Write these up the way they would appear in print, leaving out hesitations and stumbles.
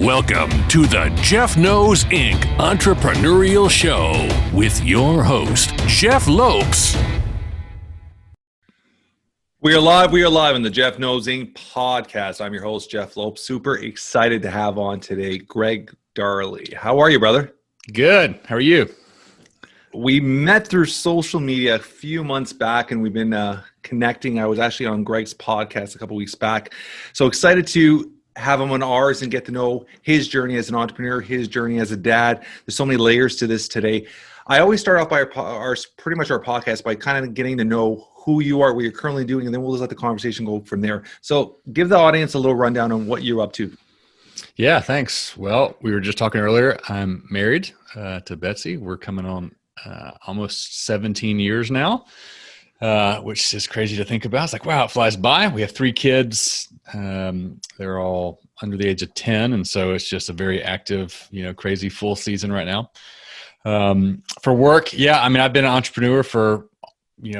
Welcome to the Jeff Knows Inc. Entrepreneurial Show with your host, Jeff Lopes. We are live in the Jeff Knows Inc. podcast. I'm your host, Jeff Lopes. Super excited to have on today, Greg Darley. How are you, brother? Good. How are you? We met through social media a few months back, and we've been connecting. I was actually on Greg's podcast a couple weeks back. So excited to have him on ours and get to know his journey as an entrepreneur, his journey as a dad. There's so many layers to this today. I always start off by our podcast by kind of getting to know who you are, what you're currently doing, and then we'll just let the conversation go from there. So give the audience a little rundown on what you're up to. Yeah, thanks. Well, we were just talking earlier. I'm married to Betsy. We're coming on almost 17 years now, which is crazy to think about. It's like, wow, it flies by. We have 3 kids. They're all under the age of 10. And so it's just a very active, crazy full season right now. For work, yeah, I mean, I've been an entrepreneur for,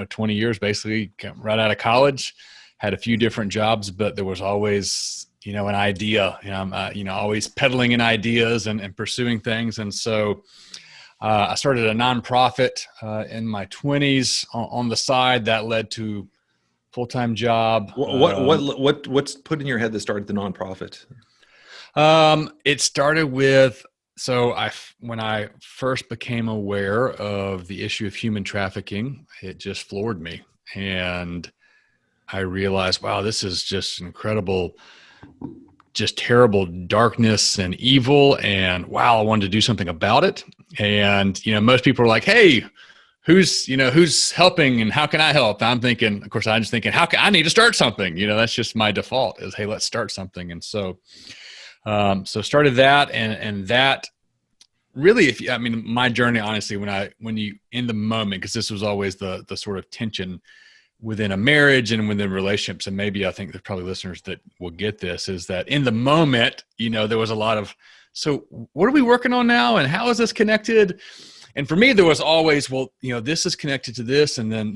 20 years, basically right out of college, had a few different jobs, but there was always, an idea, I'm, always peddling in ideas and pursuing things. And so I started a nonprofit in my 20s on the side that led to full-time job. What's put in your head that started the nonprofit? It started with, when I first became aware of the issue of human trafficking, it just floored me. And I realized, wow, this is just incredible, just terrible darkness and evil. And wow, I wanted to do something about it. And, most people are like, hey, who's helping and how can I help? I'm thinking, of course, I'm just thinking, I need to start something, that's just my default is, hey, let's start something. And so started that and that really, my journey, honestly, when you in the moment, because this was always the sort of tension within a marriage and within relationships. And maybe I think there's probably listeners that will get this, is that in the moment, there was a lot of, so what are we working on now? And how is this connected? And for me, there was always, this is connected to this. And then,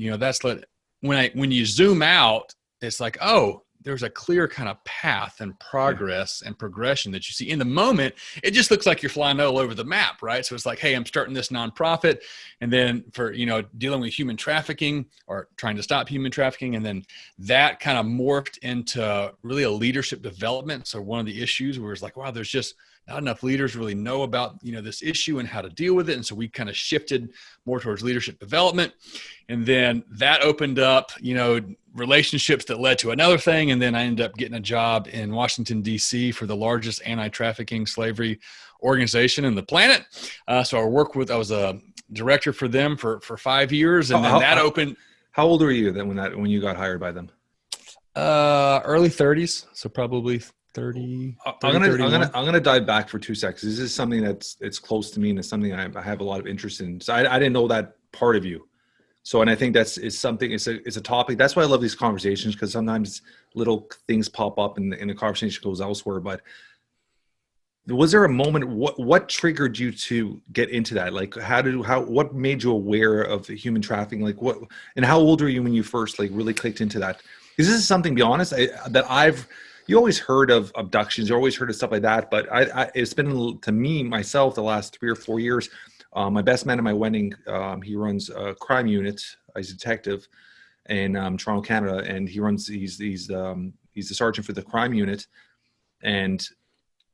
when you zoom out, it's like, oh, there's a clear kind of path and progress and progression that you see. In the moment, it just looks like you're flying all over the map, right? So it's like, hey, I'm starting this nonprofit. And then for, dealing with human trafficking or trying to stop human trafficking. And then that kind of morphed into really a leadership development. So one of the issues where it's like, wow, there's just not enough leaders really know about, this issue and how to deal with it. And so we kind of shifted more towards leadership development. And then that opened up, relationships that led to another thing. And then I ended up getting a job in Washington, D.C. for the largest anti-trafficking slavery organization in the planet. So I was a director for them for 5 years. And then that opened. How old were you then when you got hired by them? Early 30s. So probably 30. I'm gonna dive back for 2 seconds. This is something it's close to me and it's something I have a lot of interest in. So I didn't know that part of you. So, and I think it's a topic. That's why I love these conversations, because sometimes little things pop up and the conversation goes elsewhere. But was there a moment, what triggered you to get into that? Like what made you aware of the human trafficking? Like and how old were you when you first really clicked into that? Because this is something, to be honest, you always heard of abductions, you always heard of stuff like that. But it's been, to me, myself, the last 3 or 4 years. My best man at my wedding, he runs a crime unit. He's a detective in Toronto, Canada, and he's the sergeant for the crime unit. And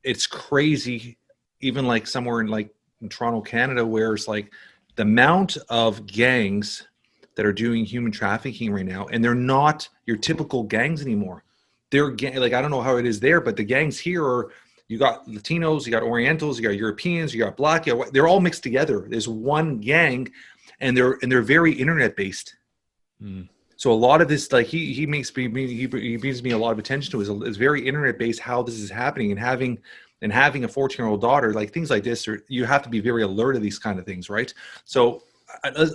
it's crazy, even somewhere in Toronto, Canada, where it's the amount of gangs that are doing human trafficking right now, and they're not your typical gangs anymore. They're I don't know how it is there, but the gangs here are. You got Latinos, you got Orientals, you got Europeans, you got Black. They're all mixed together. There's one gang, and they're very internet based. Mm. So a lot of this, he brings me a lot of attention to is very internet based. How this is happening, and having a 14-year-old daughter, things like this, you have to be very alert of these kind of things, right? So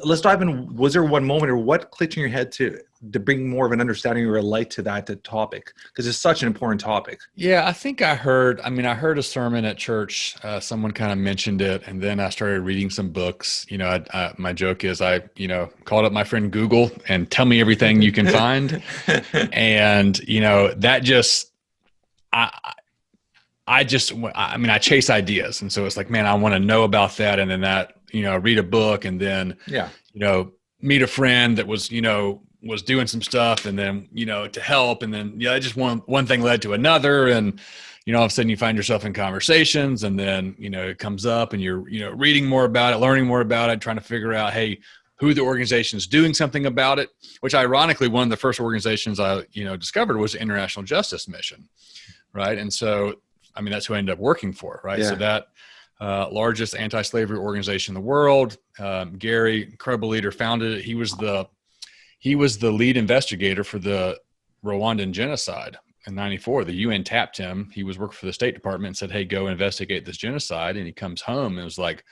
let's dive in. Was there one moment, or what clicked in your head to bring more of an understanding or a light to that topic? Because it's such an important topic. Yeah, I think I heard a sermon at church. Someone kind of mentioned it, and then I started reading some books. My joke is I called up my friend Google and tell me everything you can find. And, that just, I chase ideas. And so it's like, man, I want to know about that. And then that, read a book, and then, meet a friend that was, was doing some stuff, and then, to help. And then, just one thing led to another. And, all of a sudden you find yourself in conversations, and then, it comes up, and you're, reading more about it, learning more about it, trying to figure out, hey, who the organization is doing something about it, which ironically, one of the first organizations I, discovered was the International Justice Mission. Right. And so, that's who I ended up working for. Right. Yeah. So that largest anti-slavery organization in the world, Gary, incredible leader, founded it. He was the lead investigator for the Rwandan genocide in '94. The UN tapped him. He was working for the State Department and said, hey, go investigate this genocide. And he comes home and was like,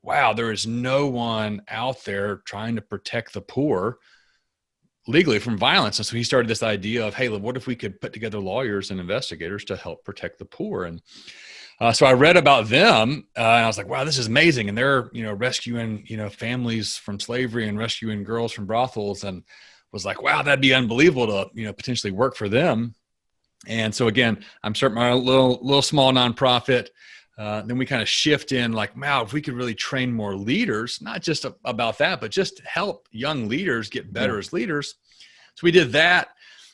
wow, there is no one out there trying to protect the poor legally from violence. And so he started this idea of, hey, what if we could put together lawyers and investigators to help protect the poor? And so I read about them, and I was like, wow, this is amazing. And they're, rescuing, families from slavery and rescuing girls from brothels, and was like, wow, that'd be unbelievable to, potentially work for them. And so again, I'm starting my little small nonprofit. Then we kind of shift in like, wow, if we could really train more leaders, not just about that, but just help young leaders get better as leaders. So we did that.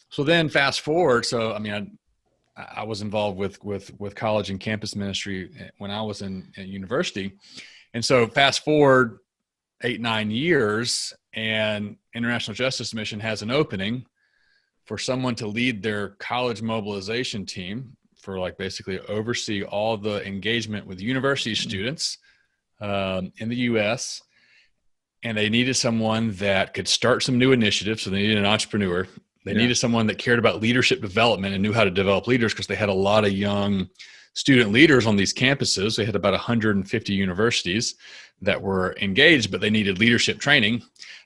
So then fast forward. So, I was involved with college and campus ministry when I was in university. And so fast forward 8-9 years, and International Justice Mission has an opening for someone to lead their college mobilization team, for like basically oversee all the engagement with university students in the U.S. And they needed someone that could start some new initiatives. So they needed an entrepreneur. They needed someone that cared about leadership development and knew how to develop leaders, because they had a lot of young student leaders on these campuses. They had about 150 universities that were engaged, but they needed leadership training.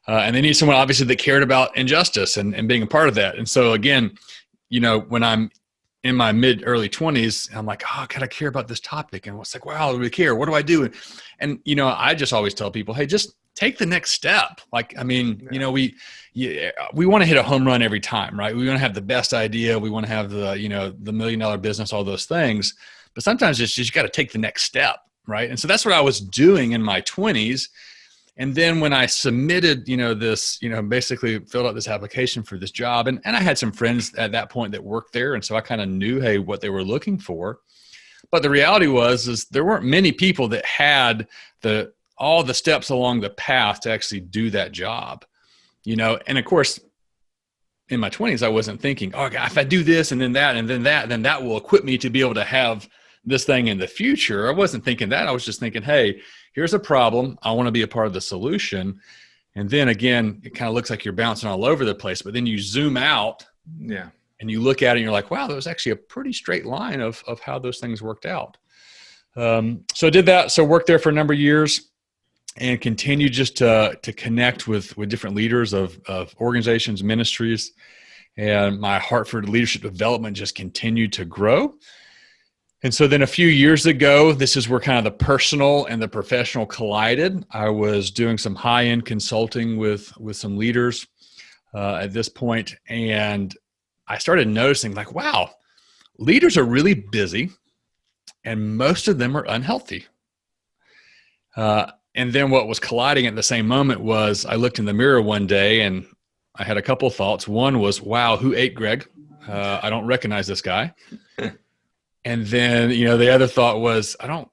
And they needed someone obviously that cared about injustice and being a part of that. And so again, when I'm in my early 20s, I'm like, oh, God, I care about this topic. And it's like, wow, I really care. What do I do? And I just always tell people, hey, just take the next step. Like, we want to hit a home run every time, right? We want to have the best idea. We want to have the $1 million business, all those things. But sometimes it's just, you got to take the next step, right? And so that's what I was doing in my 20s. And then when I submitted, this, basically filled out this application for this job, and I had some friends at that point that worked there. And so I kind of knew, hey, what they were looking for. But the reality is there weren't many people that had all the steps along the path to actually do that job, And of course, in my 20s, I wasn't thinking, oh God, if I do this and then that, and then that, then that will equip me to be able to have this thing in the future. I wasn't thinking that. I was just thinking, hey, here's a problem. I want to be a part of the solution. And then again, it kind of looks like you're bouncing all over the place, but then you zoom out and you look at it and you're like, wow, there was actually a pretty straight line of how those things worked out. So I did that. So worked there for a number of years and continued just to connect with different leaders of organizations, ministries, and my heart for leadership development just continued to grow. And so then a few years ago, this is where kind of the personal and the professional collided. I was doing some high-end consulting with some leaders at this point, and I started noticing like, wow, leaders are really busy, and most of them are unhealthy. And then what was colliding at the same moment was I looked in the mirror one day and I had a couple of thoughts. One was, wow, who ate Greg? I don't recognize this guy. And then, the other thought was, I don't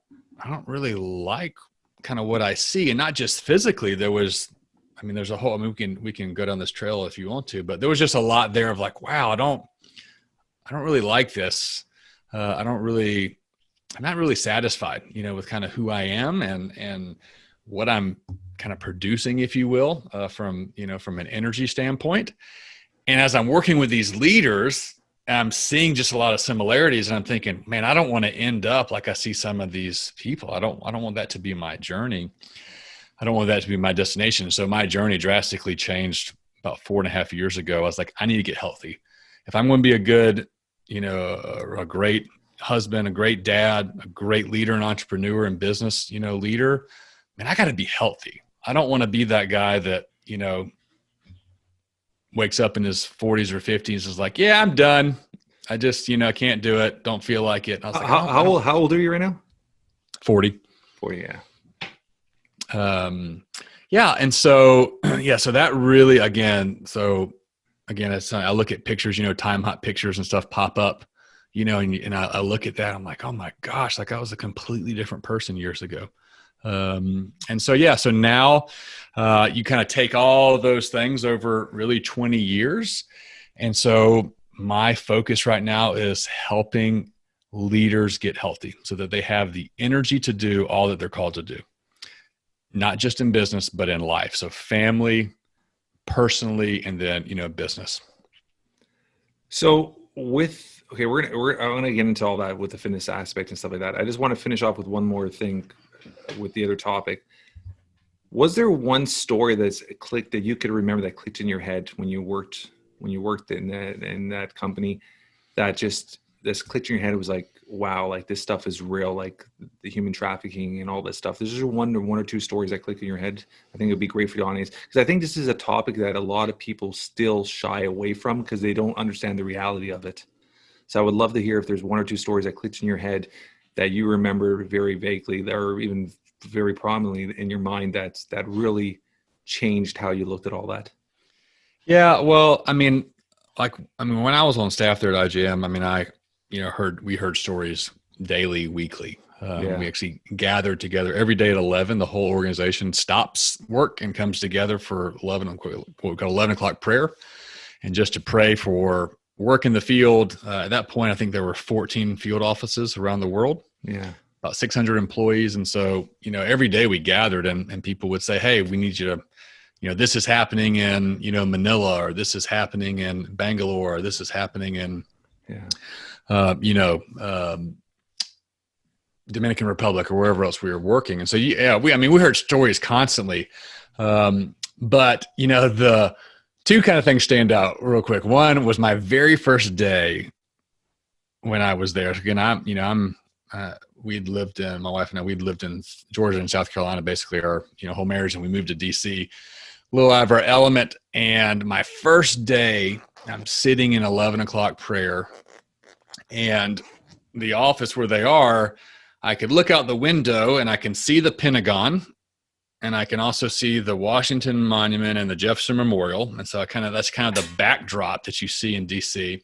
really like kind of what I see, and not just physically. There's a whole, we can go down this trail if you want to, but there was just a lot there of like, wow, I don't really like this. I'm not really satisfied, with kind of who I am and what I'm kind of producing, if you will, from an energy standpoint. And as I'm working with these leaders, I'm seeing just a lot of similarities, and I'm thinking, man, I don't want to end up like I see some of these people. I don't want that to be my journey. I don't want that to be my destination. So my journey drastically changed about 4.5 years ago. I was like, I need to get healthy. If I'm going to be a good, a great husband, a great dad, a great leader and entrepreneur and business, leader, man, I got to be healthy. I don't want to be that guy that, wakes up in his 40s or 50s is like, yeah, I'm done. I just, can't do it. Don't feel like it. I was like, how old are you right now? 40. 40. Yeah. Yeah. And so, so that really, again, it's, I look at pictures, time hop pictures and stuff pop up, and I look at that. I'm like, oh my gosh, like I was a completely different person years ago. And so now, you kind of take all of those things over really 20 years. And so my focus right now is helping leaders get healthy so that they have the energy to do all that they're called to do, not just in business, but in life. So family, personally, and then, business. So we're going to get into all that with the fitness aspect and stuff like that. I just want to finish off with one more thing with the other topic. Was there one story that's clicked that you could remember that clicked in your head when you worked in that company that just this clicked in your head? It was like, wow, like this stuff is real, like the human trafficking and all this stuff. There's just one or two stories that click in your head. I think it'd be great for the audience, because I think this is a topic that a lot of people still shy away from because they don't understand the reality of it. So I would love to hear if there's one or two stories that clicked in your head that you remember very vaguely or even very prominently in your mind that really changed how you looked at all that. Yeah, well, when I was on staff there at IGM, we heard stories daily, weekly. We actually gathered together every day at 11. The whole organization stops work and comes together for 11, what we call 11 o'clock prayer, and just to pray for work in the field. At that point, I think there were 14 field offices around the world. Yeah. About 600 employees. And so, every day we gathered and people would say, hey, we need you to, this is happening in, Manila, or this is happening in Bangalore, or this is happening in, Dominican Republic, or wherever else we were working. And so, we heard stories constantly. But, the two kind of things stand out real quick. One was my very first day when I was there. Again, my wife and I, we'd lived in Georgia and South Carolina, basically our, whole marriage. And we moved to DC, a little out of our element. And my first day, I'm sitting in 11 o'clock prayer, and the office where they are, I could look out the window and I can see the Pentagon, and I can also see the Washington Monument and the Jefferson Memorial. And so that's kind of the backdrop that you see in DC.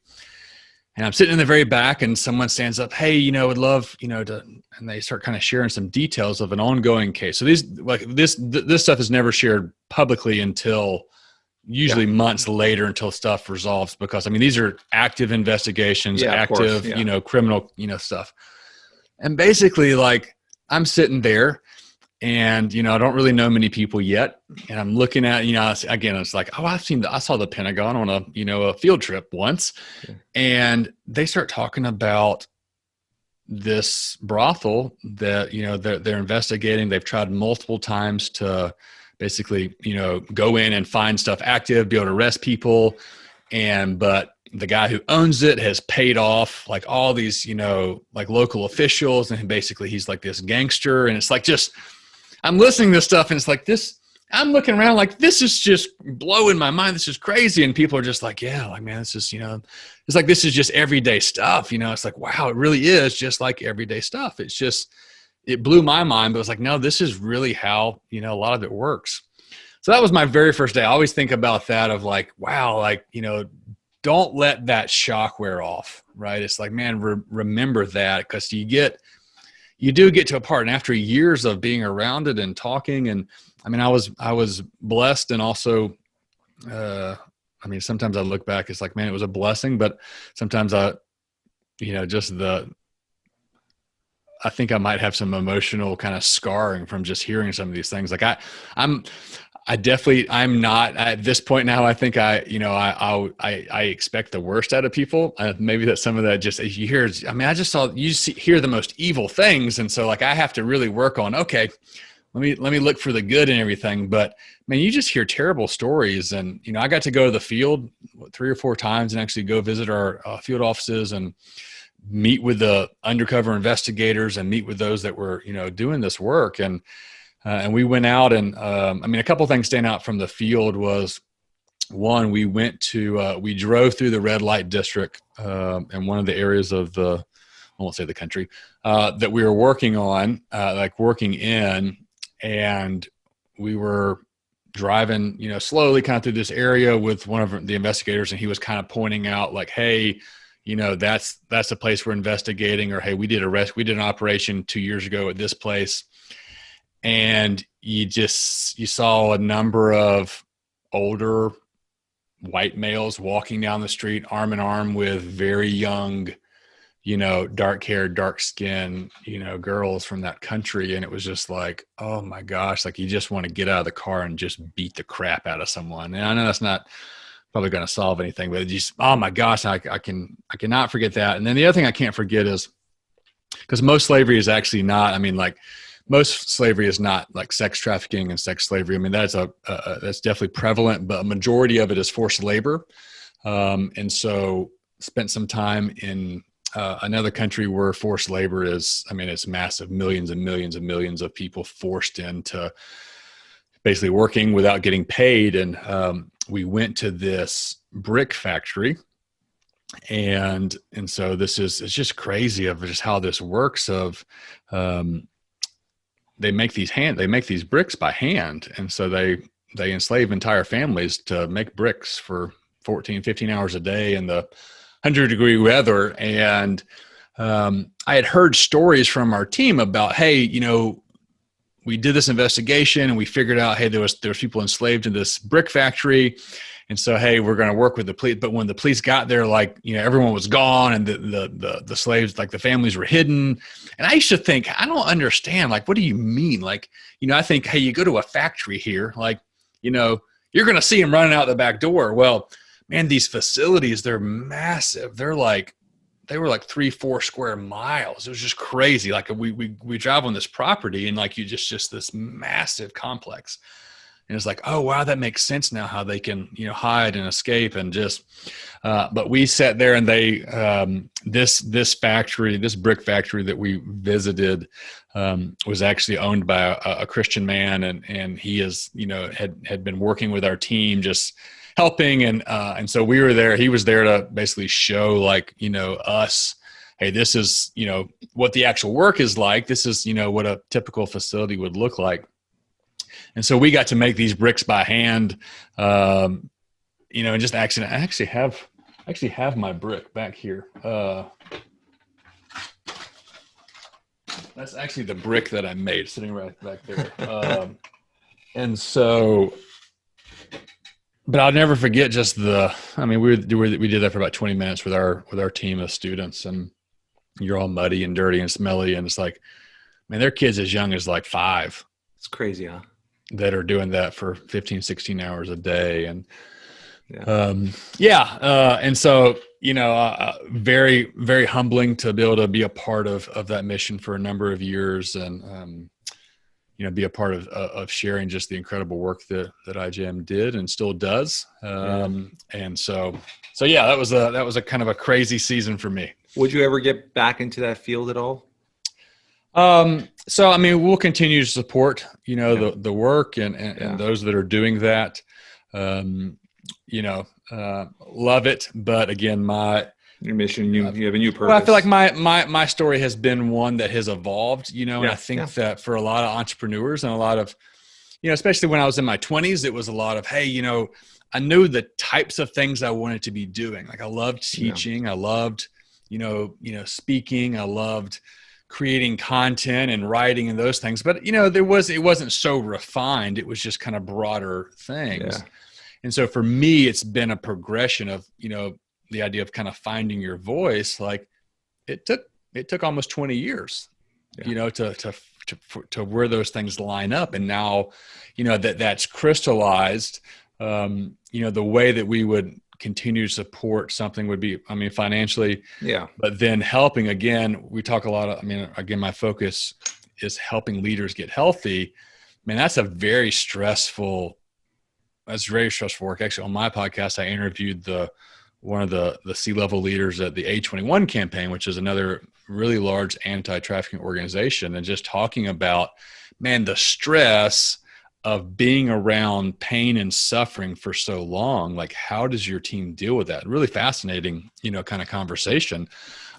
And I'm sitting in the very back, and someone stands up, hey, would love, to, and they start kind of sharing some details of an ongoing case. So this stuff is never shared publicly until usually months later, until stuff resolves, because these are active investigations, active, criminal, stuff. And basically, like, I'm sitting there, and, I don't really know many people yet. And I'm looking at, again, it's like, oh, I saw the Pentagon on a field trip once. Yeah. And they start talking about this brothel that, they're investigating. They've tried multiple times to basically, go in and find stuff active, be able to arrest people. But the guy who owns it has paid off like all these, like local officials. And basically he's like this gangster. And it's like, I'm listening to this stuff, and it's like this, I'm looking around like, this is just blowing my mind. This is crazy. And people are just like, yeah, like, man, this is, it's like, this is just everyday stuff. It's like, wow, it really is just like everyday stuff. It's just, it blew my mind, but it's like, no, this is really how, a lot of it works. So that was my very first day. I always think about that of like, wow, like, don't let that shock wear off, right? It's like, man, remember that, because you do get to a part, and after years of being around it and talking, and I was blessed, and also, sometimes I look back, it's like, man, it was a blessing, but sometimes I think I might have some emotional kind of scarring from just hearing some of these things. Like I'm not at this point now. I think I expect the worst out of people. Maybe that some of that just, you hear, hear the most evil things. And so like, I have to really work on, okay, let me look for the good in everything. But man, you just hear terrible stories. And, I got to go to the field 3 or 4 times and actually go visit our field offices and meet with the undercover investigators and meet with those that were, doing this work. And we went out, and a couple of things stand out from the field was One, we drove through the red light district in one of the areas of I won't say the country, that we were working on, working in, and we were driving, slowly kind of through this area with one of the investigators, and he was kind of pointing out like, hey, that's the place we're investigating, or hey, we did an operation 2 years ago at this place. And you saw a number of older white males walking down the street arm in arm with very young, dark haired, dark skinned, girls from that country. And it was just like, oh my gosh, like you just want to get out of the car and just beat the crap out of someone. And I know that's not probably going to solve anything, but just, oh my gosh, I cannot forget that. And then the other thing I can't forget is, because most slavery is actually not, most slavery is not like sex trafficking and sex slavery. That's definitely prevalent, but a majority of it is forced labor. And so spent some time in another country where forced labor is, it's massive, millions and millions and millions of people forced into basically working without getting paid. And we went to this brick factory. And so it's just crazy of just how this works of, they make these bricks by hand. And so they enslave entire families to make bricks for 14, 15 hours a day in the 100-degree weather. And I had heard stories from our team about, hey, we did this investigation and we figured out, hey, there was people enslaved in this brick factory. And so, hey, we're going to work with the police. But when the police got there, everyone was gone and the slaves, the families were hidden. And I used to think, I don't understand. What do you mean? I think, hey, you go to a factory here, you're going to see them running out the back door. Well, man, these facilities, they're massive. They were 3-4 square miles. It was just crazy. We drive on this property and just this massive complex. And it's like, oh, wow, that makes sense now how they can, hide and escape and just, but we sat there and they, this brick factory that we visited was actually owned by a Christian man. And he had been working with our team, just helping. And so we were there, he was there to basically show us, hey, this is, what the actual work is like. This is, what a typical facility would look like. And so we got to make these bricks by hand, and just I actually have my brick back here. That's actually the brick that I made sitting right back there. And so, but I'll never forget just we did that for about 20 minutes with our team of students, and you're all muddy and dirty and smelly. And it's like, man, they're kids as young as 5. It's crazy, huh? That are doing that for 15, 16 hours a day. And and so, very, very humbling to be able to be a part of that mission for a number of years and, be a part of sharing just the incredible work that IJM did and still does. And so that was a kind of a crazy season for me. Would you ever get back into that field at all? So, we'll continue to support, the work and those that are doing that, love it. But again, your mission, you have a new purpose. Well, I feel like my story has been one that has evolved, and I think that for a lot of entrepreneurs and a lot of, especially when I was in my 20s, it was a lot of, hey, I knew the types of things I wanted to be doing. I loved teaching. I loved, speaking. I loved creating content and writing and those things, but it wasn't so refined. It was just kind of broader things. Yeah. And so for me, it's been a progression of, the idea of kind of finding your voice. It took almost 20 years, to where those things line up. And now, that's crystallized, the way that we would continue to support something would be, financially, but then helping, again, we talk a lot of, again, my focus is helping leaders get healthy. That's very stressful work. Actually, on my podcast, I interviewed one of the C-level leaders at the A21 campaign, which is another really large anti-trafficking organization, and just talking about, the stress of being around pain and suffering for so long, like how does your team deal with that? Really fascinating, kind of conversation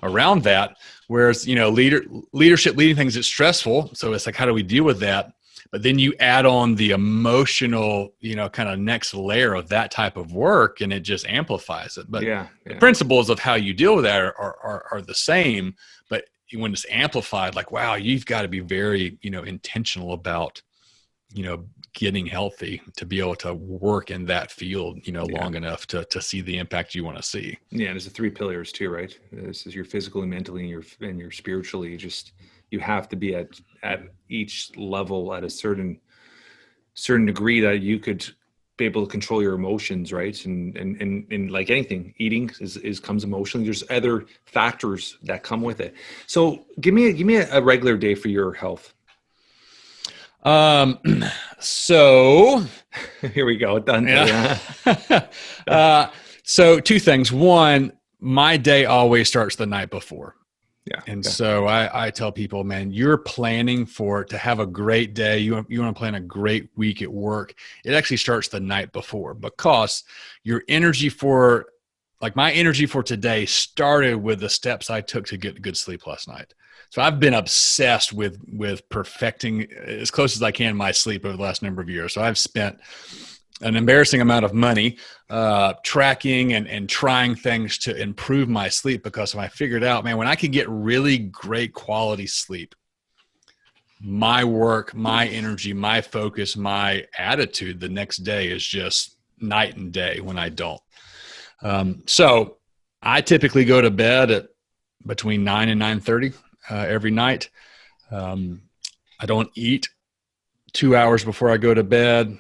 around that. Whereas, leadership, leading things is stressful. So it's like, how do we deal with that? But then you add on the emotional, kind of next layer of that type of work, and it just amplifies it. But the principles of how you deal with that are the same, but when it's amplified, like, wow, you've got to be very, intentional about, getting healthy to be able to work in that field, long enough to see the impact you want to see. Yeah. And there's the 3 pillars too, right? This is your physically, mentally, and your spiritually. You have to be at each level at a certain degree that you could be able to control your emotions, right? And like anything, eating comes emotionally. There's other factors that come with it. So give me a regular day for your health. So here we go. Done. Yeah. So 2 things. One, my day always starts the night before. Yeah. And so I tell people, man, you're planning to have a great day. You want to plan a great week at work. It actually starts the night before, because your energy my energy for today started with the steps I took to get good sleep last night. So I've been obsessed with perfecting as close as I can my sleep over the last number of years. So I've spent an embarrassing amount of money tracking and trying things to improve my sleep, because I figured out, man, when I could get really great quality sleep, my work, my energy, my focus, my attitude the next day is just night and day when I don't. So I typically go to bed at between 9 and 9:30 every night. I don't eat 2 hours before I go to bed.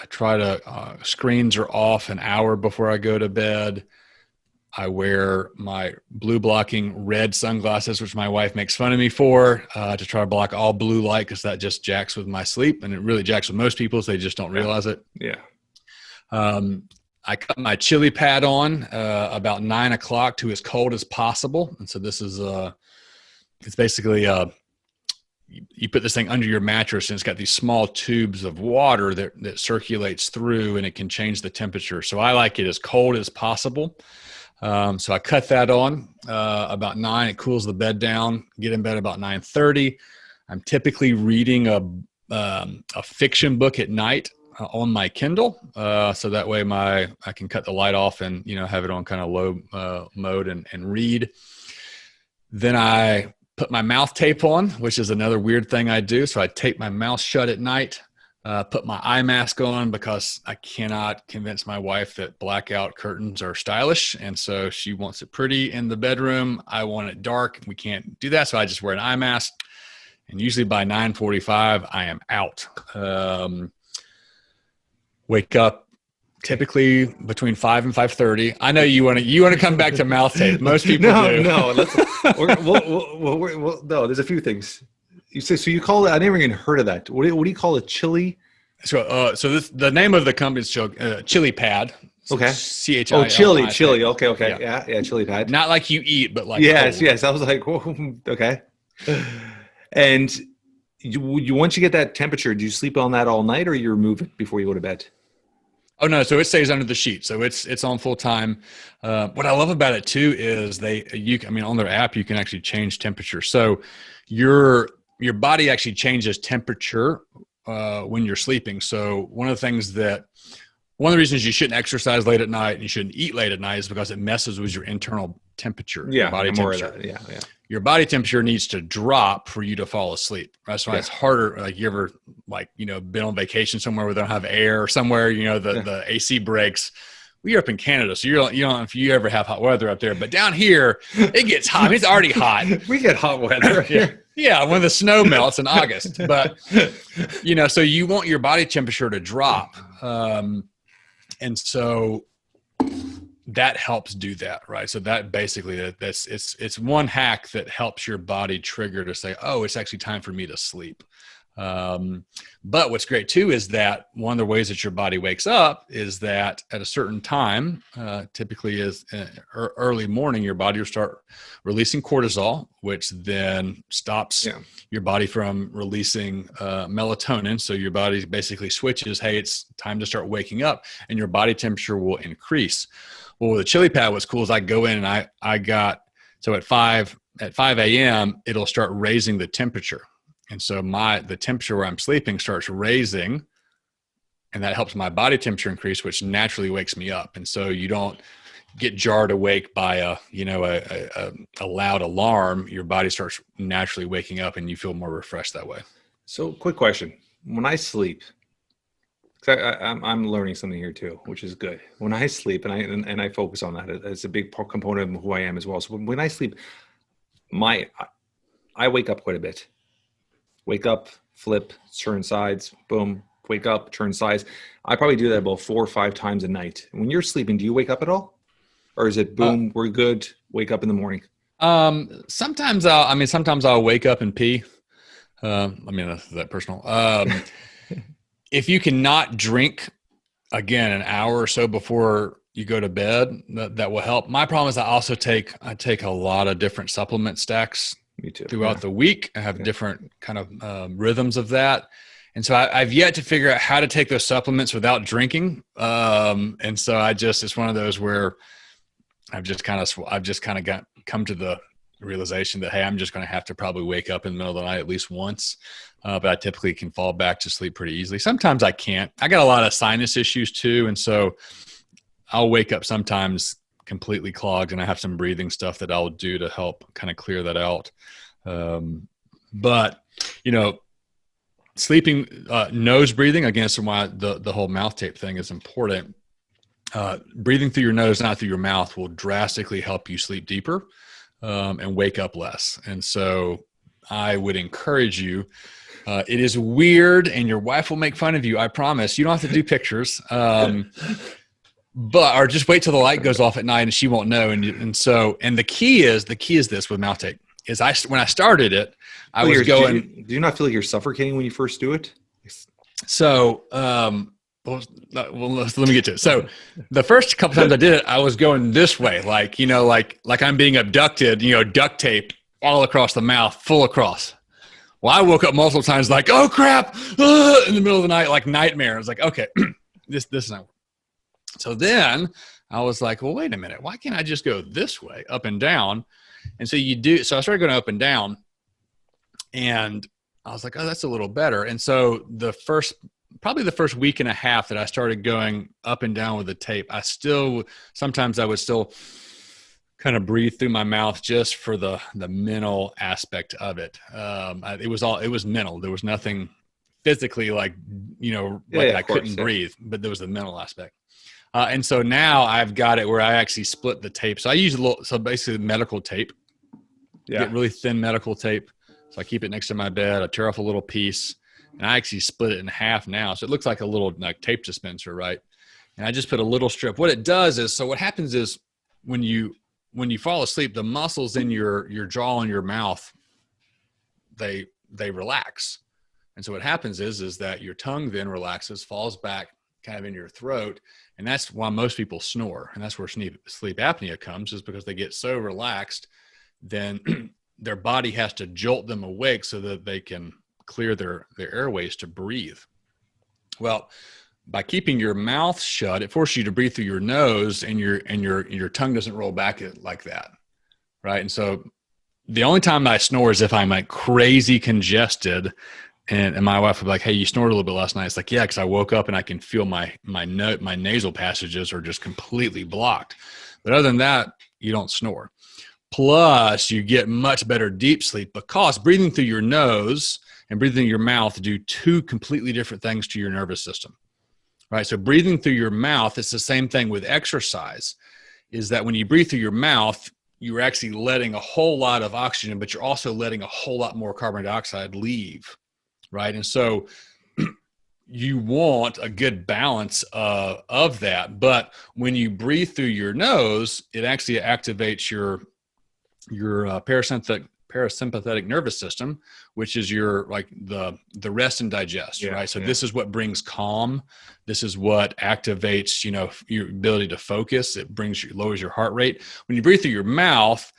I try to, screens are off an hour before I go to bed. I wear my blue blocking red sunglasses, which my wife makes fun of me for, to try to block all blue light, because that just jacks with my sleep. And it really jacks with most people, so they just don't realize it. Yeah. I cut my chili pad on about 9 o'clock to as cold as possible. And so this is it's basically you put this thing under your mattress, and it's got these small tubes of water that circulates through, and it can change the temperature. So I like it as cold as possible. So I cut that on about 9. It cools the bed down. Get in bed about 9:30. I'm typically reading a fiction book at night on my Kindle. So that way I can cut the light off and, have it on kind of low mode and read. Then I put my mouth tape on, which is another weird thing I do. So I tape my mouth shut at night, put my eye mask on, because I cannot convince my wife that blackout curtains are stylish. And so she wants it pretty in the bedroom. I want it dark. We can't do that. So I just wear an eye mask. And usually by 9:45, I am out. Wake up typically between 5 and 5:30. I know you want to come back to mouth tape. Most people do. No. No. There's a few things. You say so. You call it? I never even heard of that. What do you call a chili? So the name of the company is Chili Pad. So okay. CHI. Oh, chili. Okay. Yeah. Chili pad. Not like you eat, but like yes. cold. I was like, whoa, okay. And once you get that temperature, do you sleep on that all night, or you remove it before you go to bed? Oh no, so it stays under the sheet, so it's on full time. What I love about it too is on their app you can actually change temperature. So your body actually changes temperature when you're sleeping. So one of the reasons you shouldn't exercise late at night and you shouldn't eat late at night is because it messes with your internal temperature. Yeah, body temperature. Yeah. Your body temperature needs to drop for you to fall asleep. That's why it's harder. Like you ever been on vacation somewhere where they don't have air, or somewhere, the AC breaks. We're up in Canada, so you don't know if you ever have hot weather up there, but down here it gets hot. I mean, it's already hot. We get hot weather here. Yeah, when the snow melts in August, but so you want your body temperature to drop. And so that helps do that, right? So that basically it's one hack that helps your body trigger to say, oh, it's actually time for me to sleep. But what's great too is that one of the ways that your body wakes up is that at a certain time, typically is early morning, your body will start releasing cortisol, which then stops your body from releasing melatonin. So your body basically switches, hey, it's time to start waking up, and your body temperature will increase. Well, with a chili pad, what's cool is I go in and so at 5 a.m., it'll start raising the temperature. And so the temperature where I'm sleeping starts raising, and that helps my body temperature increase, which naturally wakes me up. And so you don't get jarred awake by a loud alarm. Your body starts naturally waking up and you feel more refreshed that way. So quick question. When I sleep, because I'm learning something here too, which is good. When I sleep, and I focus on that, it's a big component of who I am as well. So when I sleep, I wake up quite a bit. Wake up, flip, turn sides, boom, wake up, turn sides. I probably do that about 4 or 5 times a night. When you're sleeping, do you wake up at all? Or is it boom, we're good, wake up in the morning? Sometimes I'll wake up and pee. That's that personal. If you cannot drink, again, an hour or so before you go to bed, that will help. My problem is I take a lot of different supplement stacks. Me too. Throughout the week. I have different kind of rhythms of that. And so I've yet to figure out how to take those supplements without drinking. And so it's one of those where I've just kind of come to the realization that, hey, I'm just going to have to probably wake up in the middle of the night at least once. But I typically can fall back to sleep pretty easily. Sometimes I can't. I got a lot of sinus issues too. And so I'll wake up sometimes completely clogged, and I have some breathing stuff that I'll do to help kind of clear that out. But sleeping, nose breathing, again, that's why the whole mouth tape thing is important. Breathing through your nose, not through your mouth, will drastically help you sleep deeper, and wake up less. And so I would encourage you, it is weird and your wife will make fun of you. I promise. You don't have to do pictures. Or just wait till the light goes off at night and she won't know. And the key is this with mouth tape is when I started it, I was going. Do you not feel like you're suffocating when you first do it? So, let me get to it. So the first couple times I did it, I was going this way, like I'm being abducted, duct tape all across the mouth, full across. Well, I woke up multiple times like, oh crap, in the middle of the night, like nightmare. I was like, okay, this is not. So then I was like, well, wait a minute. Why can't I just go this way, up and down? And so so I started going up and down, and I was like, oh, that's a little better. And so probably the first week and a half that I started going up and down with the tape, sometimes I would still kind of breathe through my mouth just for the mental aspect of it. It was mental. There was nothing physically I couldn't breathe, but there was the mental aspect. And so now I've got it where I actually split the tape. So I use basically medical tape, get really thin medical tape. So I keep it next to my bed. I tear off a little piece and I actually split it in half now. So it looks like a little tape dispenser, right? And I just put a little strip. What it does is, so what happens is when you fall asleep, the muscles in your jaw and your mouth, they relax. And so what happens is that your tongue then relaxes, falls back kind of in your throat. And that's why most people snore. And that's where sleep apnea comes, is because they get so relaxed, then their body has to jolt them awake so that they can clear their airways to breathe. Well, by keeping your mouth shut, it forces you to breathe through your nose, and your tongue doesn't roll back like that. Right. And so the only time I snore is if I'm like crazy congested. And my wife would be like, hey, you snored a little bit last night. It's like, yeah, because I woke up and I can feel my nasal passages are just completely blocked. But other than that, you don't snore. Plus, you get much better deep sleep because breathing through your nose and breathing through your mouth do two completely different things to your nervous system. Right? So breathing through your mouth, it's the same thing with exercise, is that when you breathe through your mouth, you're actually letting a whole lot of oxygen, but you're also letting a whole lot more carbon dioxide leave. Right. And so you want a good balance of that. But when you breathe through your nose, it actually activates your parasympathetic parasympathetic nervous system, which is your like the rest and digest, right? So this is what brings calm. This is what activates, your ability to focus. It lowers your heart rate. When you breathe through your mouth,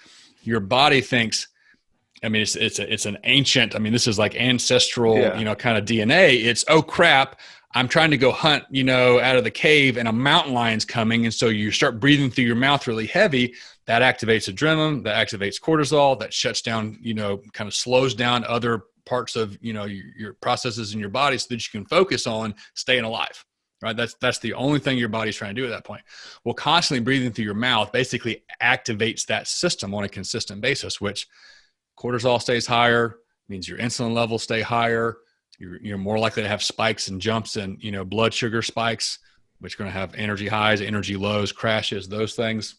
your body thinks, I mean, it's an ancient, I mean, this is like ancestral, kind of DNA. It's, oh crap, I'm trying to go hunt, out of the cave and a mountain lion's coming. And so you start breathing through your mouth really heavy. That activates adrenaline, that activates cortisol, that shuts down, kind of slows down other parts of, your processes in your body so that you can focus on staying alive, right? That's the only thing your body's trying to do at that point. Well, constantly breathing through your mouth basically activates that system on a consistent basis, which cortisol stays higher, means your insulin levels stay higher. You're more likely to have spikes and jumps and, blood sugar spikes, which are going to have energy highs, energy lows, crashes, those things.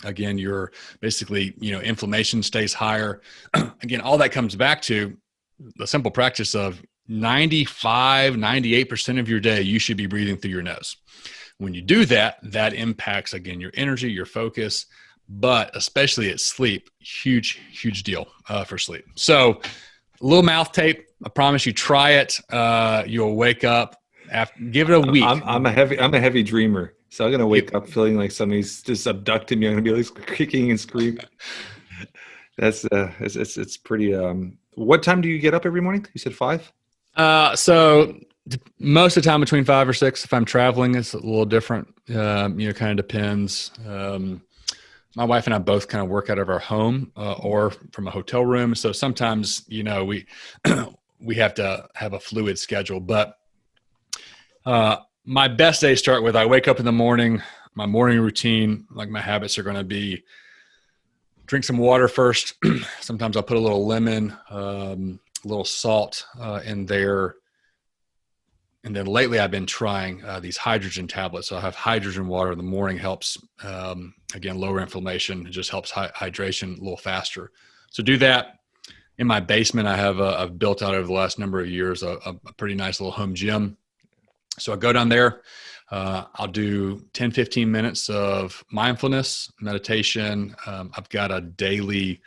Again, you're basically, inflammation stays higher. Again, all that comes back to the simple practice of 98% of your day, you should be breathing through your nose. When you do that, that impacts, again, your energy, your focus, but especially at sleep, huge deal for sleep. So a little mouth tape. I promise you, try it. You'll wake up give it a week. I'm a heavy dreamer. So I'm going to wake up feeling like somebody's just abducted me. I'm going to be like kicking and screaming. That's it's pretty, what time do you get up every morning? You said 5? So most of the time between 5 or 6. If I'm traveling, it's a little different. Kind of depends. My wife and I both kind of work out of our home or from a hotel room. So sometimes, we have to have a fluid schedule, but my best days start with, I wake up in the morning, my morning routine, like my habits are going to be drink some water first. Sometimes I'll put a little lemon, a little salt in there. And then lately I've been trying these hydrogen tablets. So I have hydrogen water in the morning, helps, again, lower inflammation. It just helps hydration a little faster. So do that. In my basement, I've built out over the last number of years a pretty nice little home gym. So I go down there. I'll do 10, 15 minutes of mindfulness, meditation. I've got a daily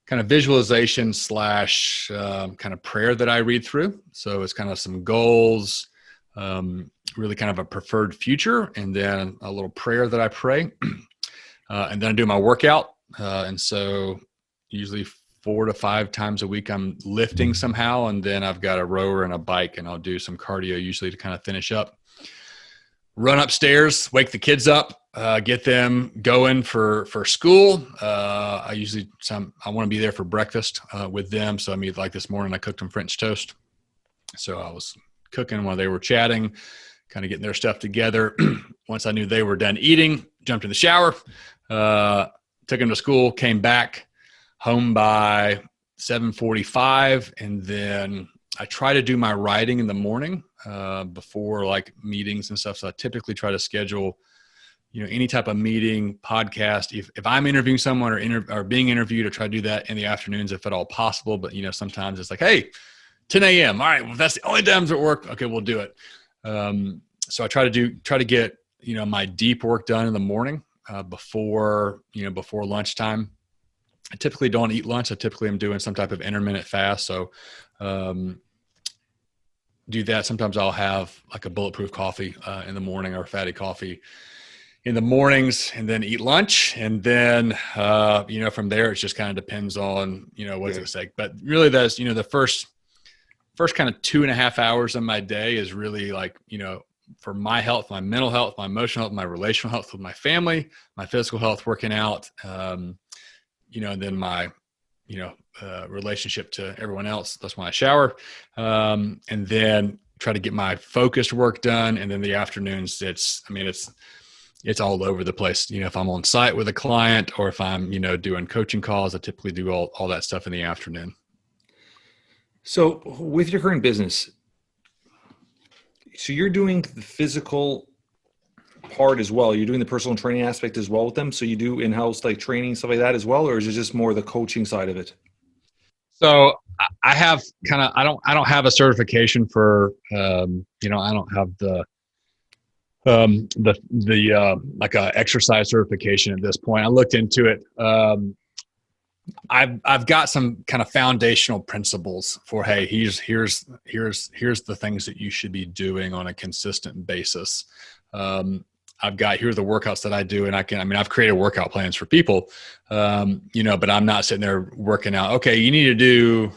kind of visualization / kind of prayer that I read through. So it's kind of some goals, really kind of a preferred future, and then a little prayer that I pray. And then I do my workout. And so usually 4 to 5 times a week I'm lifting somehow. And then I've got a rower and a bike, and I'll do some cardio usually to kind of finish up. Run upstairs, wake the kids up, get them going for school. I want to be there for breakfast with them. So I mean, like this morning, I cooked them French toast. So I was cooking while they were chatting, kind of getting their stuff together. Once I knew they were done eating, jumped in the shower, took them to school, came back home by 7:45. And then I try to do my writing in the morning before like meetings and stuff. So I typically try to schedule, any type of meeting, podcast. If I'm interviewing someone or being interviewed, I try to do that in the afternoons if at all possible. But, sometimes it's like, hey, 10 a.m. All right, well, if that's the only times at work, okay, we'll do it. So I try to get, my deep work done in the morning before lunchtime. I typically don't eat lunch. I typically am doing some type of intermittent fast. So, do that. Sometimes I'll have like a bulletproof coffee in the morning or a fatty coffee in the mornings, and then eat lunch. And then, from there, it just kind of depends on, what's at stake. But really that's, the first kind of 2.5 hours of my day is really like, for my health, my mental health, my emotional health, my relational health with my family, my physical health, working out, and then my, relationship to everyone else. That's when I shower. And then try to get my focused work done. And then the afternoons, it's all over the place. If I'm on site with a client or if I'm, doing coaching calls, I typically do all that stuff in the afternoon. So with your current business, so you're doing the physical part as well. You're doing the personal training aspect as well with them. So you do in-house like training, stuff like that as well, or is it just more the coaching side of it? So I have I don't have a certification for, I don't have the like a exercise certification at this point. I looked into it. I've got some kind of foundational principles for, hey, here's the things that you should be doing on a consistent basis. Here are the workouts that I do, and I've created workout plans for people, but I'm not sitting there working out. Okay, you need to do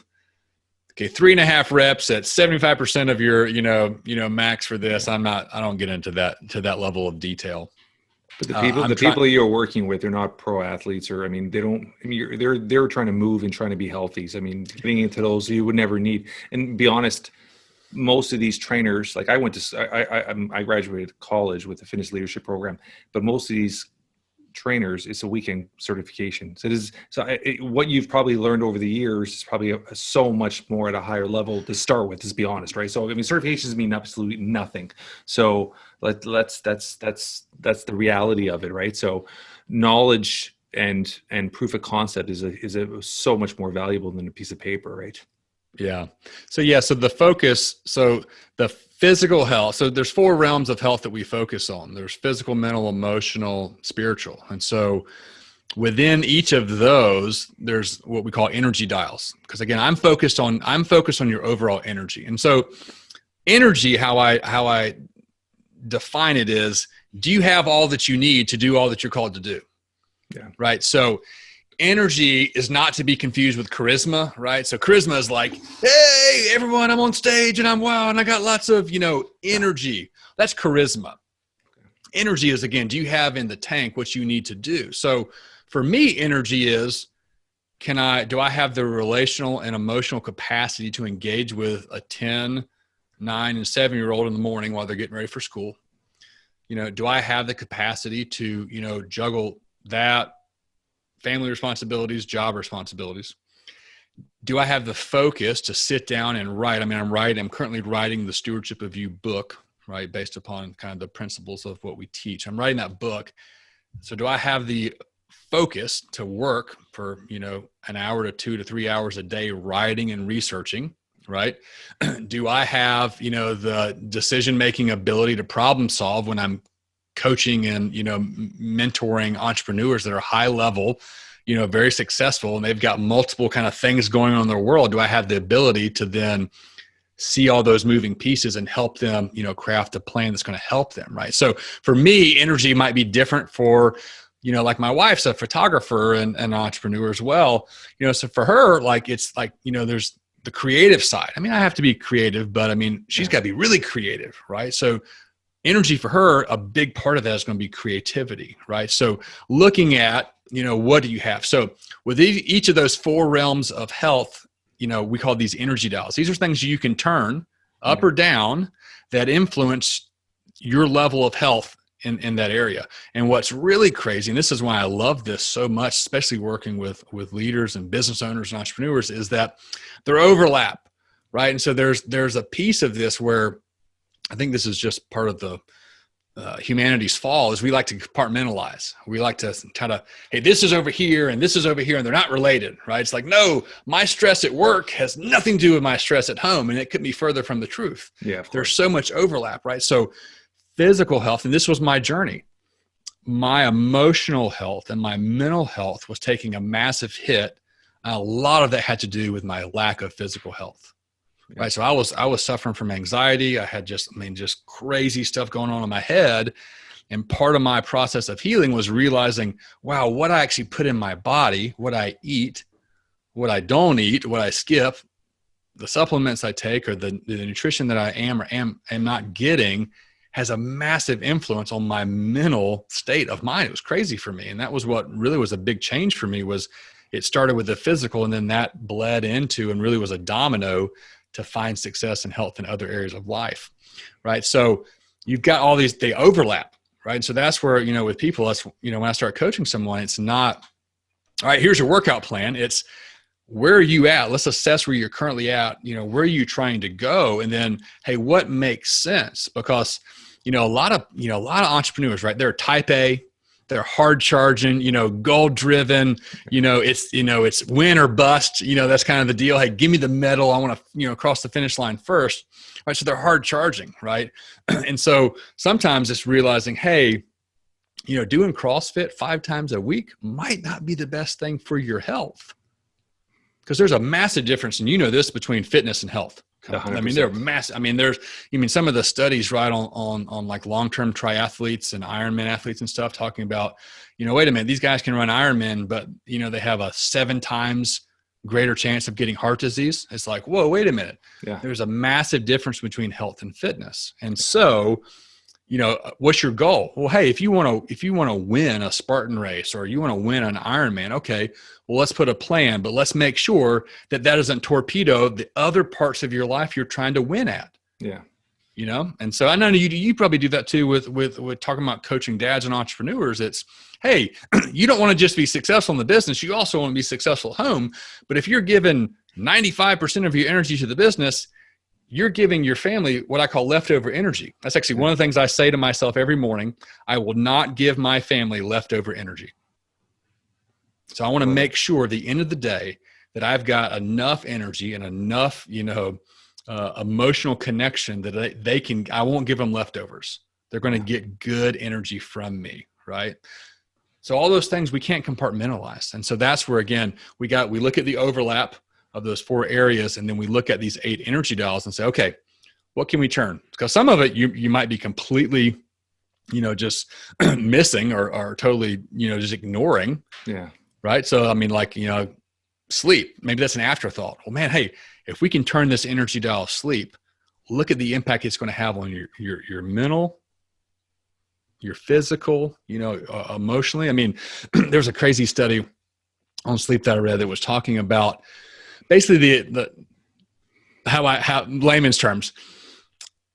3.5 reps at 75% of your, max for this. I don't get into that level of detail. But the people you're working with, they're not pro athletes, or they're trying to move and trying to be healthy. So, getting into those you would never need. And be honest, most of these trainers, like I graduated college with the fitness leadership program, but most of these trainers, it's a weekend certification. So what you've probably learned over the years is probably so much more at a higher level to start with, to be honest, right? So certifications mean absolutely nothing. So that's the reality of it, right? So knowledge and proof of concept is so much more valuable than a piece of paper, right? Yeah. So the focus, the physical health. So there's 4 realms of health that we focus on. There's physical, mental, emotional, spiritual. And so within each of those, there's what we call energy dials. Because again, I'm focused on your overall energy. And so energy, how I define it is, do you have all that you need to do all that you're called to do? Yeah. Right. So energy is not to be confused with charisma, right? So charisma is like, hey, everyone, I'm on stage and I'm wow, and I got lots of, energy. That's charisma. Energy is, again, do you have in the tank what you need to do? So for me, energy is, do I have the relational and emotional capacity to engage with a 10, 9, and 7-year-old in the morning while they're getting ready for school? Do I have the capacity to, juggle that, family responsibilities, job responsibilities? Do I have the focus to sit down and write? I'm currently writing the Stewardship of You book, right? Based upon kind of the principles of what we teach. I'm writing that book. So do I have the focus to work for, an hour to 2 to 3 hours a day, writing and researching, right? Do I have, the decision-making ability to problem solve when I'm coaching and, mentoring entrepreneurs that are high level, very successful, and they've got multiple kind of things going on in their world? Do I have the ability to then see all those moving pieces and help them, craft a plan that's going to help them, right? So for me, energy might be different for, like my wife's a photographer and an entrepreneur as well. So for her, it's there's the creative side. I have to be creative, but she's got to be really creative, right? So energy for her, a big part of that is going to be creativity, right? So looking at, what do you have? So with each of those 4 realms of health, we call these energy dials. These are things you can turn up or down that influence your level of health in that area. And what's really crazy, and this is why I love this so much, especially working with leaders and business owners and entrepreneurs, is that they're overlap, right? And so there's a piece of this where I think this is just part of the humanity's fall, is we like to compartmentalize. We like to kind of, hey, this is over here and this is over here, and they're not related, right? It's like, no, my stress at work has nothing to do with my stress at home, and it couldn't be further from the truth. Yeah, there's so much overlap, right? So physical health, and this was my journey. My emotional health and my mental health was taking a massive hit. And a lot of that had to do with my lack of physical health. Yeah. Right. So I was suffering from anxiety. I had just crazy stuff going on in my head. And part of my process of healing was realizing, wow, what I actually put in my body, what I eat, what I don't eat, what I skip, the supplements I take, or the nutrition that I am not getting, has a massive influence on my mental state of mind. It was crazy for me. And that was what really was a big change for me. Was it started with the physical, and then that bled into and really was a domino to find success and health in other areas of life, right? So you've got all these, they overlap, right? So that's where, with people, that's, when I start coaching someone, it's not, all right, here's your workout plan. It's, where are you at? Let's assess where you're currently at. Where are you trying to go? And then, hey, what makes sense? Because, a lot of entrepreneurs, right? They're type A, they're hard charging, goal driven, it's win or bust, that's kind of the deal. Hey, give me the medal. I want to, cross the finish line first. Right. So they're hard charging. Right. And so sometimes it's realizing, hey, doing CrossFit 5 times a week might not be the best thing for your health. because there's a massive difference, and you know this, between fitness and health. 100%. I mean, they're massive. I mean, some of the studies, right, on like long-term triathletes and Ironman athletes and stuff, talking about, wait a minute, these guys can run Ironman, but they have a 7 times greater chance of getting heart disease. It's like, whoa, wait a minute. Yeah. There's a massive difference between health and fitness. And so, what's your goal? Well, hey, if you want to win a Spartan race, or you want to win an Ironman, okay, well, let's put a plan, but let's make sure that doesn't torpedo the other parts of your life you're trying to win at. Yeah. And so I know you probably do that too with talking about coaching dads and entrepreneurs. It's, hey, you don't want to just be successful in the business. You also want to be successful at home. But if you're giving 95% of your energy to the business, you're giving your family what I call leftover energy. That's actually one of the things I say to myself every morning. I will not give my family leftover energy. So I want to make sure at the end of the day that I've got enough energy and enough, emotional connection that I won't give them leftovers. They're going to get good energy from me, right? So all those things we can't compartmentalize. And so that's where, again, we look at the overlap of those 4 areas, and then we look at these 8 energy dials and say, okay, what can we turn? Because some of it you might be completely, just missing or totally, just ignoring. Yeah. Right. So, I mean, like, sleep, maybe that's an afterthought. Well, man, hey, if we can turn this energy dial of sleep, look at the impact it's going to have on your mental, your physical, emotionally. I mean, there's a crazy study on sleep that I read that was talking about basically how layman's terms,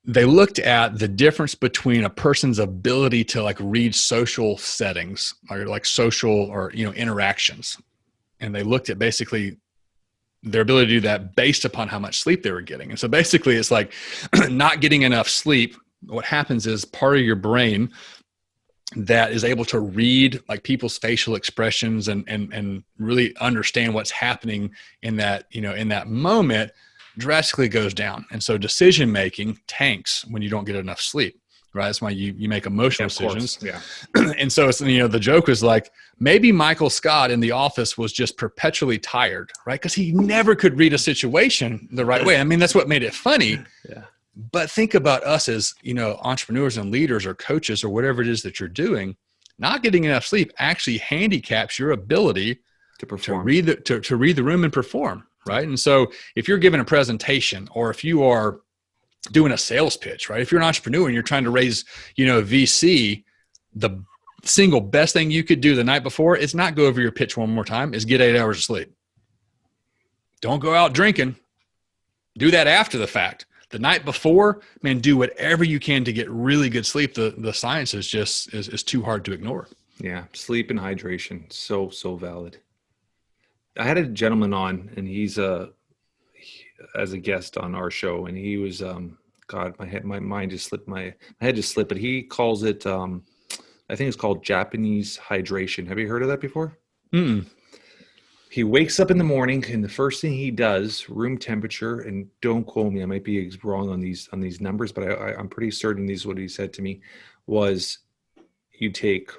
they looked at the difference between a person's ability to like read social settings or like social or, interactions. And they looked at basically their ability to do that based upon how much sleep they were getting. And so basically it's like not getting enough sleep. What happens is part of your brain that is able to read like people's facial expressions and really understand what's happening in that, in that moment drastically goes down. And so decision-making tanks when you don't get enough sleep, right? That's why you make emotional decisions. Yeah. And so it's, the joke was like, maybe Michael Scott in The Office was just perpetually tired, right? Because he never could read a situation the right way. I mean, that's what made it funny. Yeah. But think about us as, entrepreneurs and leaders or coaches or whatever it is that you're doing. Not getting enough sleep actually handicaps your ability to perform, to read the room and perform, right? And so if you're giving a presentation, or if you are doing a sales pitch, right? If you're an entrepreneur and you're trying to raise, VC, the single best thing you could do the night before is not go over your pitch one more time, is get 8 hours of sleep. Don't go out drinking. Do that after the fact. The night before, man, do whatever you can to get really good sleep. The science is just is too hard to ignore. Yeah, sleep and hydration, so valid. I had a gentleman on, and he's as a guest on our show, and he was God, my mind just slipped, my head just slipped, but he calls it I think it's called Japanese hydration. Have you heard of that before? Mm-mm. He wakes up in the morning, and the first thing he does, room temperature, and don't quote me, I might be wrong on these numbers, but I'm pretty certain this is what he said to me, was you take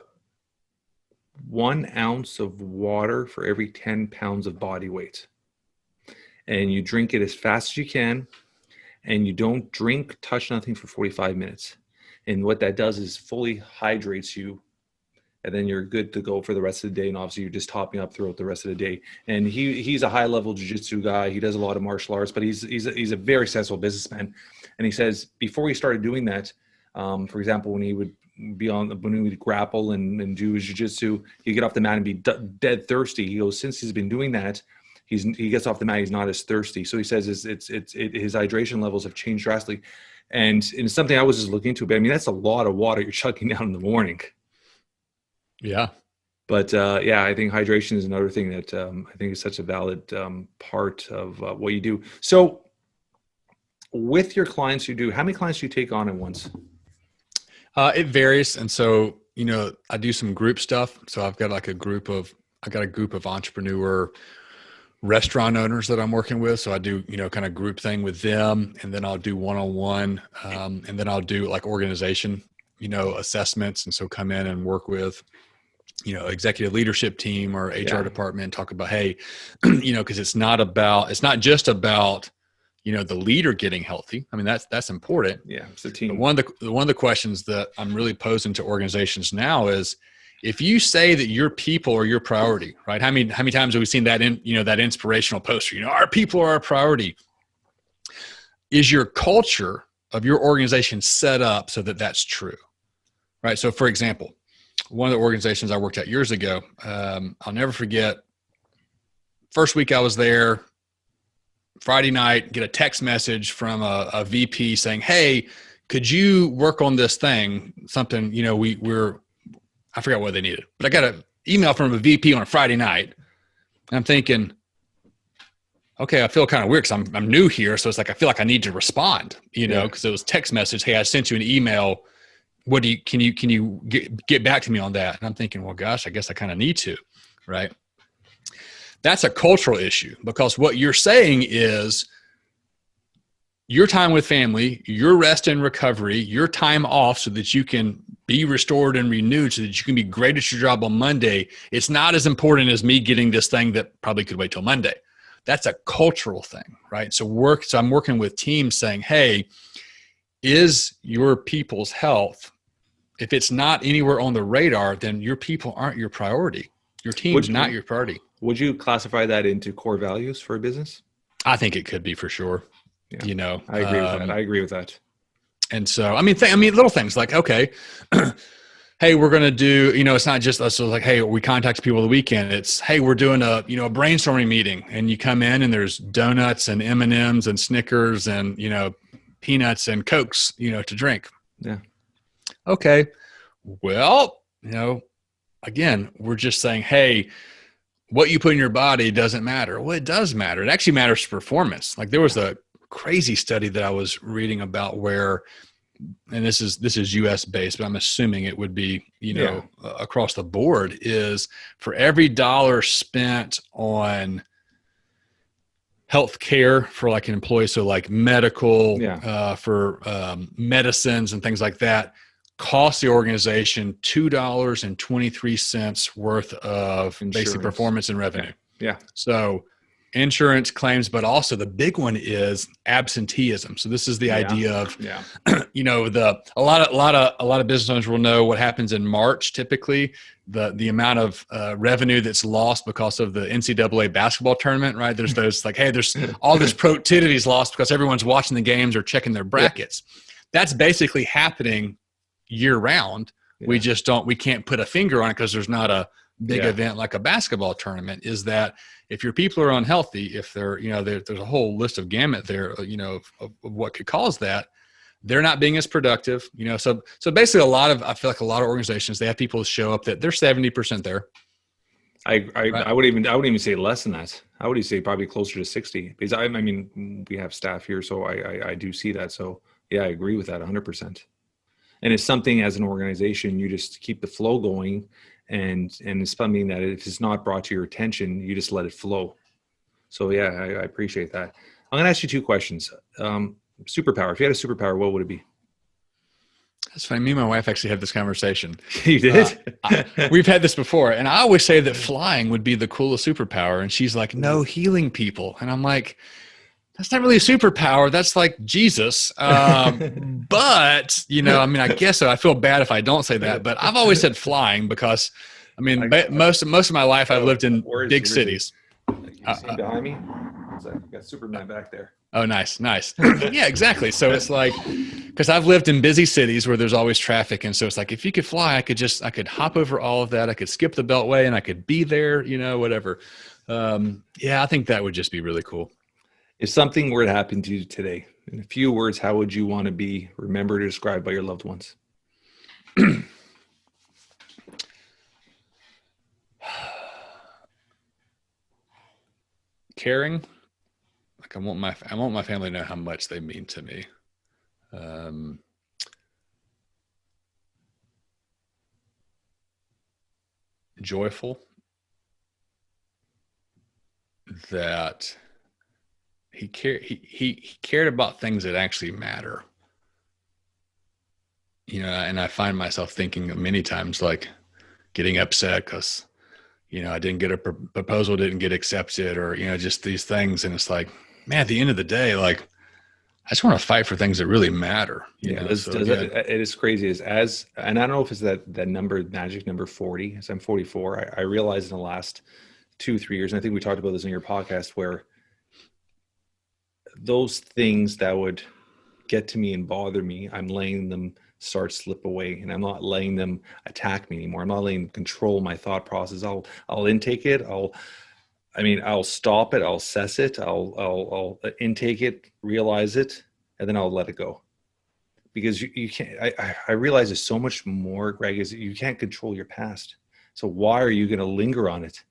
1 ounce of water for every 10 pounds of body weight. And you drink it as fast as you can, and you don't drink, touch nothing for 45 minutes. And what that does is fully hydrates you, and then you're good to go for the rest of the day. And obviously you're just topping up throughout the rest of the day. And he's a high level jiu-jitsu guy. He does a lot of martial arts, but he's a very successful businessman. And he says before he started doing that, for example, when he would grapple and do his jiu-jitsu, he'd get off the mat and be dead thirsty. He goes, since he's been doing that, he gets off the mat, he's not as thirsty. So he says his hydration levels have changed drastically. And it's something I was just looking into, but I mean, that's a lot of water you're chugging down in the morning. Yeah. But I think hydration is another thing that I think is such a valid part of what you do. So with your clients, how many clients do you take on at once? It varies. And so, I do some group stuff. So I've got a group of entrepreneur restaurant owners that I'm working with. So I do, kind of group thing with them, and then I'll do one-on-one, and then I'll do like organization, assessments. And so come in and work with executive leadership team or HR department, talk about, hey, because it's not just about, the leader getting healthy. I mean, that's important. Yeah. It's a team. But one of the questions that I'm really posing to organizations now is, if you say that your people are your priority, right? How many times have we seen that that inspirational poster, our people are our priority? Is your culture of your organization set up so that that's true, right? So for example, one of the organizations I worked at years ago, I'll never forget, first week I was there, Friday night, get a text message from a VP saying, hey, could you work on this thing? Something, I forgot what they needed, but I got an email from a VP on a Friday night. And I'm thinking, okay, I feel kind of weird because I'm new here. So it's like, I feel like I need to respond, because it was text message. Hey, I sent you an email. Can you get back to me on that? And I'm thinking, well, gosh, I guess I kind of need to, right? That's a cultural issue, because what you're saying is your time with family, your rest and recovery, your time off so that you can be restored and renewed so that you can be great at your job on Monday. It's not as important as me getting this thing that probably could wait till Monday. That's a cultural thing, right? So I'm working with teams saying, hey, is your people's health, if it's not anywhere on the radar, then your people aren't your priority. Your team's not your priority. Would you classify that into core values for a business? I think it could be, for sure. Yeah. I agree with that. And so, little things like, okay, hey, we're going to do, it's not just us. So like, hey, we contact people the weekend. It's, hey, we're doing a brainstorming meeting, and you come in and there's donuts and M&Ms and Snickers and, peanuts and Cokes, to drink. Yeah. Okay. Well, again, we're just saying, hey, what you put in your body doesn't matter. Well, it does matter. It actually matters to performance. Like, there was a crazy study that I was reading about where, and this is US based, but I'm assuming it would be, across the board, is for every dollar spent on healthcare for like an employee, so like medical, for medicines and things like that, cost the organization $2.23 worth of basic performance and revenue. Yeah. So insurance claims, but also the big one is absenteeism. So this is the idea of, a lot of business owners will know what happens in March. Typically, the amount of revenue that's lost because of the NCAA basketball tournament, right? There's those like, hey, there's all this productivity is lost because everyone's watching the games or checking their brackets. That's basically happening year round. We can't put a finger on it because there's not a big event like a basketball tournament. Is that if your people are unhealthy, if they're, there's a whole list of gamut there, of what could cause that, they're not being as productive, so basically I feel like a lot of organizations, they have people show up that they're 70% there. I wouldn't even say less than that. I would even say probably closer to 60, because we have staff here, so I do see that. So yeah, I agree with that 100%. And it's something as an organization, you just keep the flow going, and it's something that if it's not brought to your attention, you just let it flow. So yeah, I appreciate that. I'm going to ask you two questions. Superpower. If you had a superpower, what would it be? That's funny. Me and my wife actually had this conversation. You did? We've had this before. And I always say that flying would be the coolest superpower. And she's like, no, healing people. And I'm like, that's not really a superpower. That's like Jesus. But, I guess so. I feel bad if I don't say that. But I've always said flying because, most of my life I've lived in big cities. You see behind me? It's like, got Superman back there. Oh, nice. Yeah, exactly. So it's like, because I've lived in busy cities where there's always traffic. And so it's like, if you could fly, I could hop over all of that. I could skip the Beltway and I could be there, whatever. I think that would just be really cool. If something were to happen to you today, in a few words, how would you want to be remembered or described by your loved ones? Caring. Like I want my family to know how much they mean to me. Joyful. That he cared about things that actually matter. And I find myself thinking many times like, getting upset because, I didn't get a proposal, didn't get accepted, or, just these things. And it's like, man, at the end of the day, like, I just want to fight for things that really matter. It is crazy and I don't know if it's that number, magic number 40, as I'm 44. I realized in the last 2-3 years, and I think we talked about this in your podcast, where those things that would get to me and bother me, I'm letting them start slip away, and I'm not letting them attack me anymore. I'm not letting them control my thought process. I'll intake it. I'll stop it. I'll assess it. I'll intake it, realize it, and then I'll let it go. Because you can't, I realize there's so much more, Greg, is you can't control your past. So why are you going to linger on it?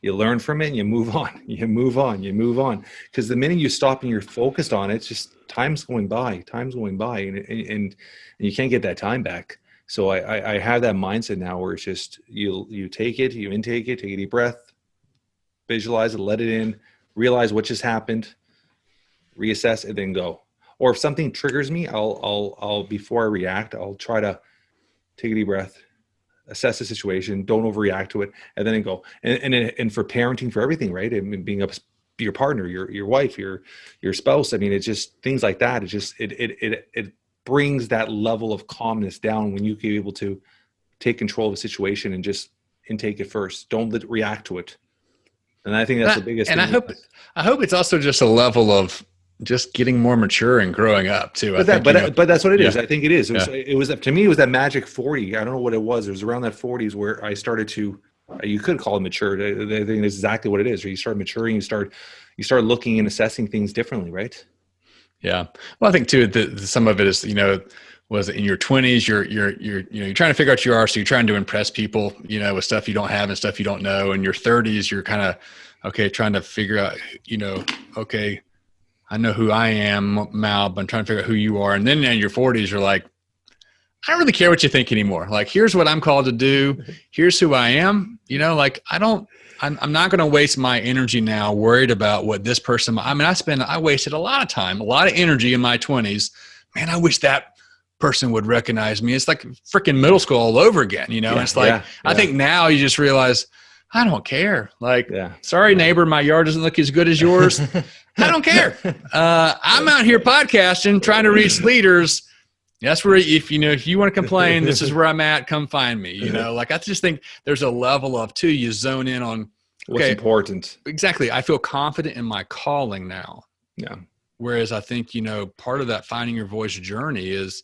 You learn from it and you move on, you move on. Because the minute you stop and you're focused on it, it's just time's going by, and you can't get that time back. So I have that mindset now where it's just, you take it, you intake it, take a deep breath, visualize it, let it in, realize what just happened, reassess, and then go. Or if something triggers me, I'll before I react, I'll try to take a deep breath, assess the situation, don't overreact to it, and then go. And for parenting, for everything, right? I mean, being your partner, your wife, your spouse. I mean, it's just things like that. It just it brings that level of calmness down when you can be able to take control of the situation and just intake it first. Don't react to it. And I think that's the biggest thing. And I hope it's also just a level of just getting more mature and growing up too. But that's what it is. I think it is. It was to me, it was that magic 40. I don't know what it was. It was around that 40s where I started to, you could call it mature. I think that's exactly what it is. Where you start maturing, you start looking and assessing things differently, right? Yeah. Well, I think too, some of it is, was in your 20s, you're trying to figure out who you are. So you're trying to impress people, with stuff you don't have and stuff you don't know. In your 30s, you're kind of, trying to figure out, okay, I know who I am now, but I'm trying to figure out who you are. And then in your 40s, you're like, I don't really care what you think anymore. Like, here's what I'm called to do. Here's who I am. I'm not going to waste my energy now worried about what this person, I wasted a lot of time, a lot of energy in my 20s. Man, I wish that person would recognize me. It's like freaking middle school all over again. It's like, I think now you just realize, I don't care. Like, sorry, neighbor, my yard doesn't look as good as yours. I don't care. I'm out here podcasting, trying to reach leaders. That's where, if you want to complain, this is where I'm at. Come find me. I just think there's a level of you zone in on what's important. Exactly. I feel confident in my calling now. Yeah. Whereas I think, part of that finding your voice journey is,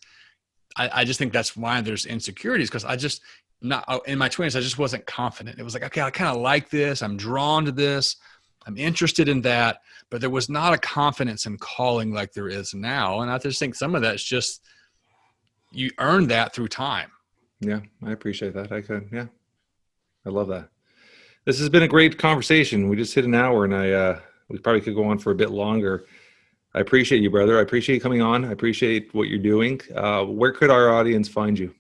I just think that's why there's insecurities, because in my 20s, I just wasn't confident. It was like, okay, I kind of like this. I'm drawn to this. I'm interested in that, but there was not a confidence in calling like there is now. And I just think some of that's just, you earn that through time. Yeah. I appreciate that. I love that. This has been a great conversation. We just hit an hour, and we probably could go on for a bit longer. I appreciate you, brother. I appreciate you coming on. I appreciate what you're doing. Where could our audience find you?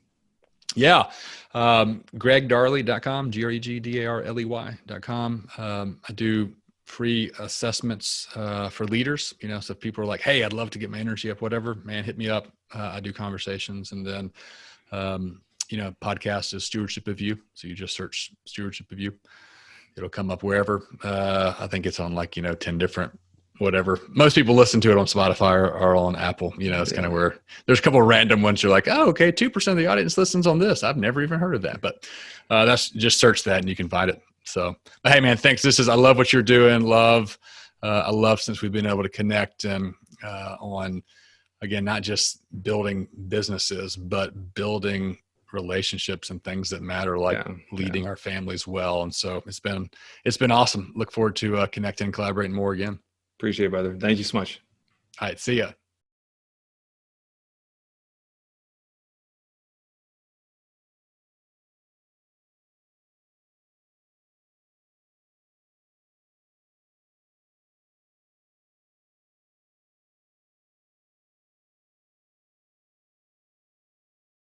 Yeah. GregDarley.com, GregDarley.com. I do free assessments for leaders, so if people are like, hey, I'd love to get my energy up, whatever, man, hit me up. I do conversations. And then, podcast is Stewardship of You. So you just search Stewardship of You. It'll come up wherever. I think it's on 10 different whatever. Most people listen to it on Spotify or on Apple. It's kind of where there's a couple of random ones. You're like, oh, okay, 2% of the audience listens on this. I've never even heard of that, but that's just search that and you can find it. So, but hey, man, thanks. I love what you're doing. I love since we've been able to connect and on, again, not just building businesses, but building relationships and things that matter, like leading our families well. And so it's been awesome. Look forward to connecting and collaborating more again. Appreciate it, brother. Thank you so much. All right. See ya.